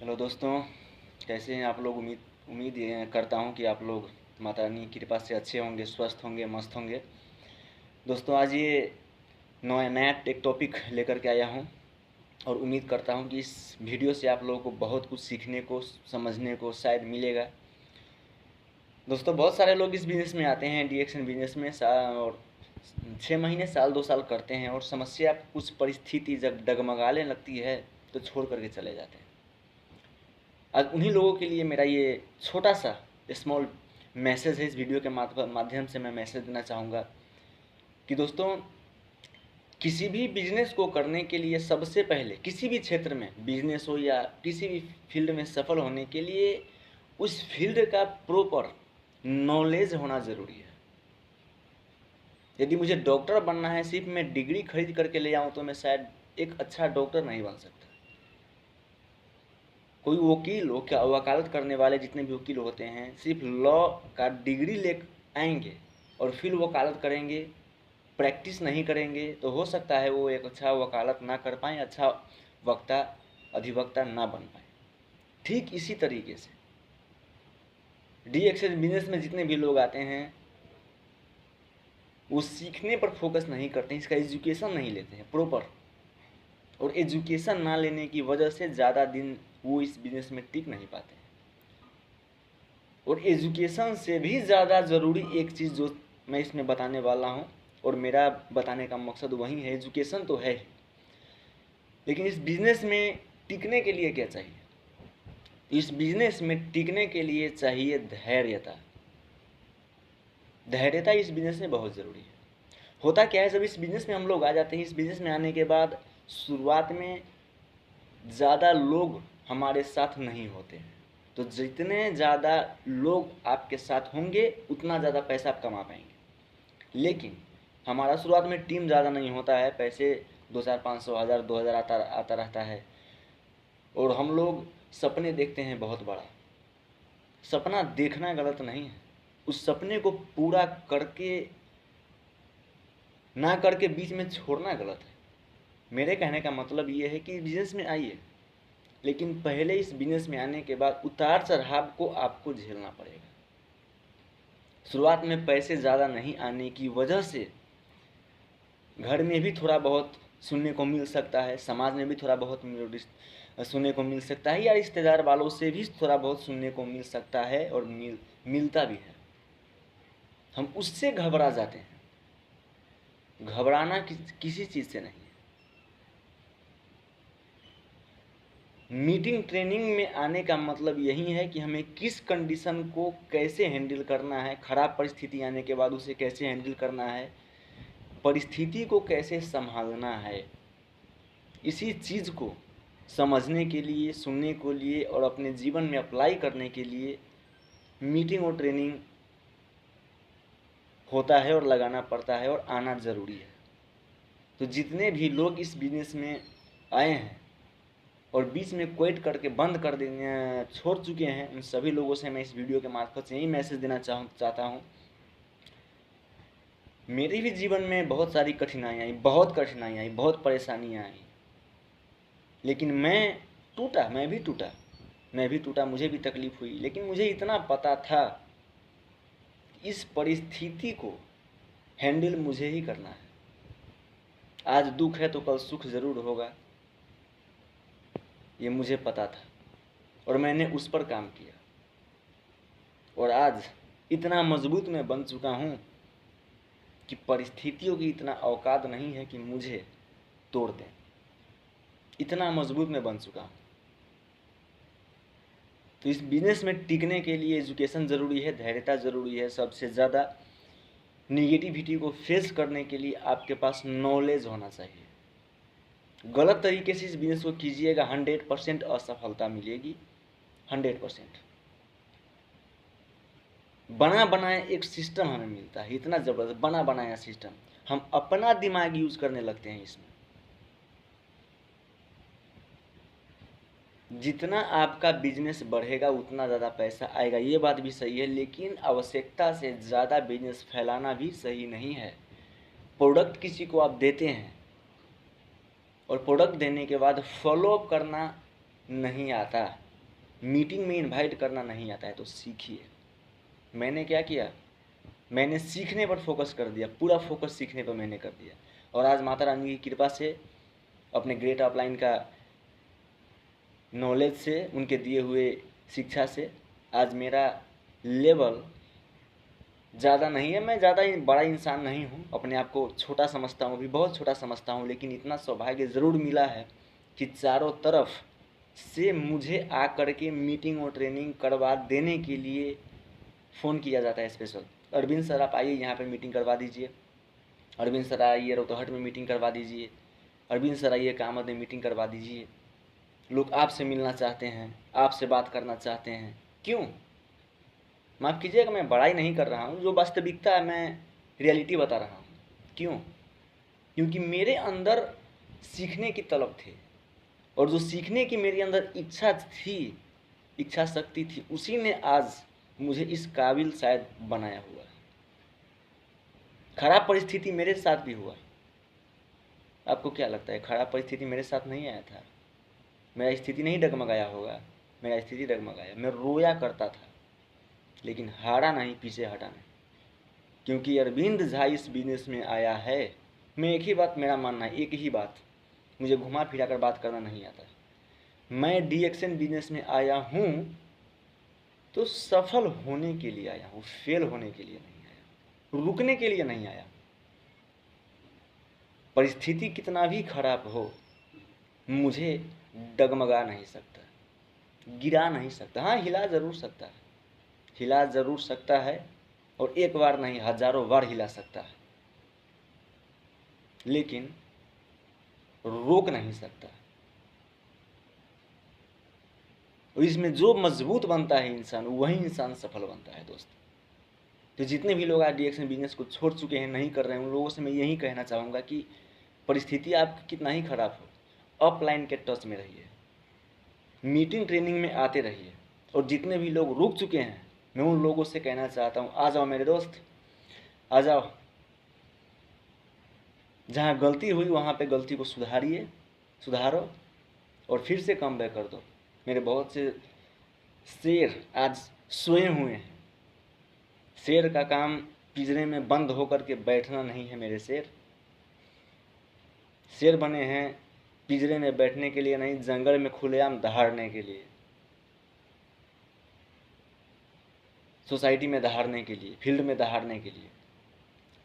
Hello दोस्तों, कैसे हैं आप लोग। उम्मीद उम्मीद ये करता हूं कि आप लोग माता रानी की कृपा से अच्छे होंगे, स्वस्थ होंगे, मस्त होंगे। दोस्तों, आज ये नया नया एक टॉपिक लेकर के आया हूं और उम्मीद करता हूं कि इस वीडियो से आप लोगों को बहुत कुछ सीखने को, समझने को शायद मिलेगा। दोस्तों, बहुत सारे लोग इस बिज़नेस में आते हैं, डीएक्शन बिज़नेस में और 6 महीने, साल 2 साल करते हैं और समस्या, कुछ परिस्थिति जब डगमगाने लगती है तो छोड़ करके चले जाते हैं। आज उन्हीं लोगों के लिए मेरा ये छोटा सा स्मॉल मैसेज है। इस वीडियो के माध्यम से मैं मैसेज देना चाहूँगा कि दोस्तों, किसी भी बिजनेस को करने के लिए सबसे पहले, किसी भी क्षेत्र में बिजनेस हो या किसी भी फील्ड में सफल होने के लिए, उस फील्ड का प्रॉपर नॉलेज होना ज़रूरी है। यदि मुझे डॉक्टर बनना है, सिर्फ मैं डिग्री खरीद करके ले आऊँ तो मैं शायद एक अच्छा डॉक्टर नहीं बन सकता। कोई वकील हो, क्या वकालत करने वाले जितने भी वकील होते हैं, सिर्फ लॉ का डिग्री ले आएंगे और फिर वकालत करेंगे, प्रैक्टिस नहीं करेंगे, तो हो सकता है वो एक अच्छा वकालत ना कर पाएँ, अच्छा वक्ता, अधिवक्ता ना बन पाए। ठीक इसी तरीके से डीएक्शन बिजनेस में जितने भी लोग आते हैं, वो सीखने पर फोकस नहीं करते हैं, इसका एजुकेशन नहीं लेते हैं प्रॉपर, और एजुकेशन ना लेने की वजह से ज़्यादा दिन वो इस बिज़नेस में टिक नहीं पाते हैं। और एजुकेशन से भी ज़्यादा ज़रूरी एक चीज़ जो मैं इसमें बताने वाला हूँ, और मेरा बताने का मकसद वही है। एजुकेशन तो है, लेकिन इस बिज़नेस में टिकने के लिए क्या चाहिए? इस बिज़नेस में टिकने के लिए चाहिए धैर्यता। धैर्यता इस बिज़नेस में बहुत ज़रूरी है। होता क्या है, जब इस बिज़नेस में हम लोग आ जाते हैं, इस बिज़नेस में आने के बाद शुरुआत में ज़्यादा लोग हमारे साथ नहीं होते हैं, तो जितने ज़्यादा लोग आपके साथ होंगे उतना ज़्यादा पैसा आप कमा पाएंगे। लेकिन हमारा शुरुआत में टीम ज़्यादा नहीं होता है, पैसे 2,000, 500, 1,000, 2,000 आता रहता है, और हम लोग सपने देखते हैं बहुत बड़ा। सपना देखना गलत नहीं है, उस सपने को पूरा करके ना करके बीच में छोड़ना गलत है। मेरे कहने का मतलब ये है कि बिज़नेस में आइए, लेकिन पहले इस बिज़नेस में आने के बाद उतार चढ़ाव को आपको झेलना पड़ेगा। शुरुआत में पैसे ज़्यादा नहीं आने की वजह से घर में भी थोड़ा बहुत सुनने को मिल सकता है, समाज में भी थोड़ा बहुत सुनने को मिल सकता है, या रिश्तेदार वालों से भी थोड़ा बहुत सुनने को मिल सकता है, और मिलता भी है। हम उससे घबरा जाते हैं। घबराना किसी चीज़ से नहीं है। मीटिंग ट्रेनिंग में आने का मतलब यही है कि हमें किस कंडीशन को कैसे हैंडल करना है, ख़राब परिस्थिति आने के बाद उसे कैसे हैंडल करना है, परिस्थिति को कैसे संभालना है। इसी चीज़ को समझने के लिए, सुनने के लिए और अपने जीवन में अप्लाई करने के लिए मीटिंग और ट्रेनिंग होता है और लगाना पड़ता है, और आना ज़रूरी है। तो जितने भी लोग इस बिज़नेस में आए हैं और बीच में क्विट करके बंद कर देने छोड़ चुके हैं, उन सभी लोगों से मैं इस वीडियो के मार्फत से यही मैसेज देना चाहता हूँ। मेरे भी जीवन में बहुत सारी कठिनाइयाँ आई, बहुत परेशानियाँ आई, लेकिन मैं भी टूटा, मुझे भी तकलीफ़ हुई, लेकिन मुझे इतना पता था इस परिस्थिति को हैंडल मुझे ही करना है। आज दुख है तो कल सुख ज़रूर होगा, ये मुझे पता था, और मैंने उस पर काम किया, और आज इतना मजबूत मैं बन चुका हूँ कि परिस्थितियों की इतना औकात नहीं है कि मुझे तोड़ दें। इतना मजबूत मैं बन चुका हूँ। तो इस बिज़नेस में टिकने के लिए एजुकेशन ज़रूरी है, धैर्यता ज़रूरी है। सबसे ज़्यादा निगेटिविटी को फेस करने के लिए आपके पास नॉलेज होना चाहिए। गलत तरीके से इस बिज़नेस को कीजिएगा, 100% असफलता मिलेगी, 100%। बना बनाया एक सिस्टम हमें मिलता है, इतना ज़बरदस्त बना बनाया सिस्टम, हम अपना दिमाग यूज़ करने लगते हैं इसमें। जितना आपका बिजनेस बढ़ेगा उतना ज़्यादा पैसा आएगा, ये बात भी सही है, लेकिन आवश्यकता से ज़्यादा बिजनेस फैलाना भी सही नहीं है। प्रोडक्ट किसी को आप देते हैं और प्रोडक्ट देने के बाद फॉलो अप करना नहीं आता, मीटिंग में इनवाइट करना नहीं आता है तो सीखिए। मैंने क्या किया, मैंने सीखने पर फोकस कर दिया, पूरा फोकस सीखने पर मैंने कर दिया। और आज माता रानी की कृपा से, अपने ग्रेट ऑफलाइन का नॉलेज से, उनके दिए हुए शिक्षा से आज मेरा लेवल ज़्यादा नहीं है। मैं ज़्यादा बड़ा इंसान नहीं हूँ, अपने आप को छोटा समझता हूँ, अभी बहुत छोटा समझता हूँ, लेकिन इतना सौभाग्य ज़रूर मिला है कि चारों तरफ से मुझे आकर के मीटिंग और ट्रेनिंग करवा देने के लिए फ़ोन किया जाता है स्पेशल। अरविंद सर आप आइए यहाँ पे मीटिंग करवा दीजिए, अरविंद सर आइए रोहतहट में मीटिंग करवा दीजिए, अरविंद सर आइए कामत में मीटिंग करवा दीजिए। लोग आपसे मिलना चाहते हैं, आपसे बात करना चाहते हैं। क्यों? माफ़ कीजिएगा, मैं बड़ाई नहीं कर रहा हूँ, जो वास्तविकता है मैं रियलिटी बता रहा हूँ। क्यों? क्योंकि मेरे अंदर सीखने की तलब थी, और जो सीखने की मेरे अंदर इच्छा थी, इच्छा शक्ति थी, उसी ने आज मुझे इस काबिल शायद बनाया हुआ है। खराब परिस्थिति मेरे साथ भी हुआ। आपको क्या लगता है खराब परिस्थिति मेरे साथ नहीं आया था? मेरा स्थिति नहीं डगमगाया होगा? मेरा स्थिति डगमगाया, मैं रोया करता था, लेकिन हारा नहीं, पीछे हटा नहीं। क्योंकि अरविंद झा इस बिजनेस में आया है। मैं एक ही बात, मेरा मानना है एक ही बात, मुझे घुमा फिरा कर बात करना नहीं आता। मैं DXN बिजनेस में आया हूँ तो सफल होने के लिए आया हूँ, फेल होने के लिए नहीं आया, रुकने के लिए नहीं आया। परिस्थिति कितना भी खराब हो, मुझे डगमगा नहीं सकता, गिरा नहीं सकता। हाँ, हिला ज़रूर सकता है, हिला ज़रूर सकता है, और एक बार नहीं हजारों बार हिला सकता है, लेकिन रोक नहीं सकता। और इसमें जो मजबूत बनता है इंसान, वही इंसान सफल बनता है दोस्त। तो जितने भी लोग आज DXN बिजनेस को छोड़ चुके हैं, नहीं कर रहे हैं, उन लोगों से मैं यही कहना चाहूँगा कि परिस्थिति आपकी कितना ही खराब हो, अपलाइन के टच में रहिए, मीटिंग ट्रेनिंग में आते रहिए। और जितने भी लोग रुक चुके हैं, मैं उन लोगों से कहना चाहता हूँ, आ जाओ मेरे दोस्त, आ जाओ। जहाँ गलती हुई वहाँ पे गलती को सुधारो, और फिर से कम बैक कर दो। मेरे बहुत से शेर आज सोए हुए हैं। शेर का काम पिंजरे में बंद होकर के बैठना नहीं है मेरे शेर। शेर बने हैं पिंजरे में बैठने के लिए नहीं, जंगल में खुलेआम दहाड़ने के लिए, सोसाइटी में दहाड़ने के लिए, फील्ड में दहाड़ने के लिए।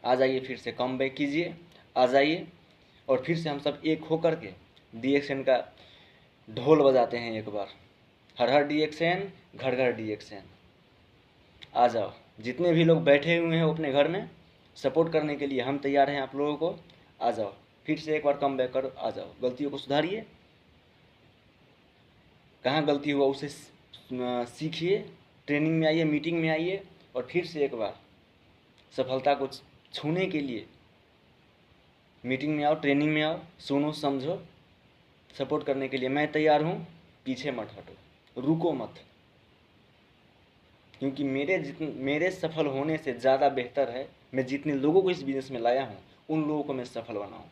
आ जाइए, फिर से कम बैक कीजिए, आ जाइए, और फिर से हम सब एक होकर के DXN का ढोल बजाते हैं एक बार। हर हर DXN, घर घर DXN। आ जाओ, जितने भी लोग बैठे हुए हैं अपने घर में, सपोर्ट करने के लिए हम तैयार हैं आप लोगों को। आ जाओ, फिर से एक बार कम बैक करो, आ जाओ, गलतियों को सुधारिए, कहाँ गलती हुआ उसे सीखिए, ट्रेनिंग में आइए, मीटिंग में आइए, और फिर से एक बार सफलता को छूने के लिए मीटिंग में आओ, ट्रेनिंग में आओ, सुनो समझो, सपोर्ट करने के लिए मैं तैयार हूँ। पीछे मत हटो, रुको मत, क्योंकि मेरे सफल होने से ज़्यादा बेहतर है मैं जितने लोगों को इस बिज़नेस में लाया हूँ, उन लोगों को मैं सफल बनाऊँ।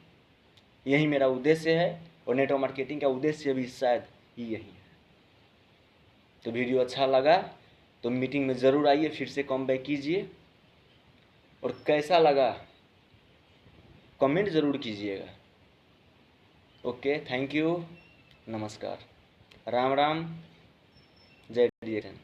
यही मेरा उद्देश्य है, और नेटवर्क मार्केटिंग का उद्देश्य भी शायद यही है। तो वीडियो अच्छा लगा तो मीटिंग में ज़रूर आइए, फिर से कम बैक कीजिए, और कैसा लगा कमेंट ज़रूर कीजिएगा। ओके, थैंक यू, नमस्कार, राम राम, जय DXN।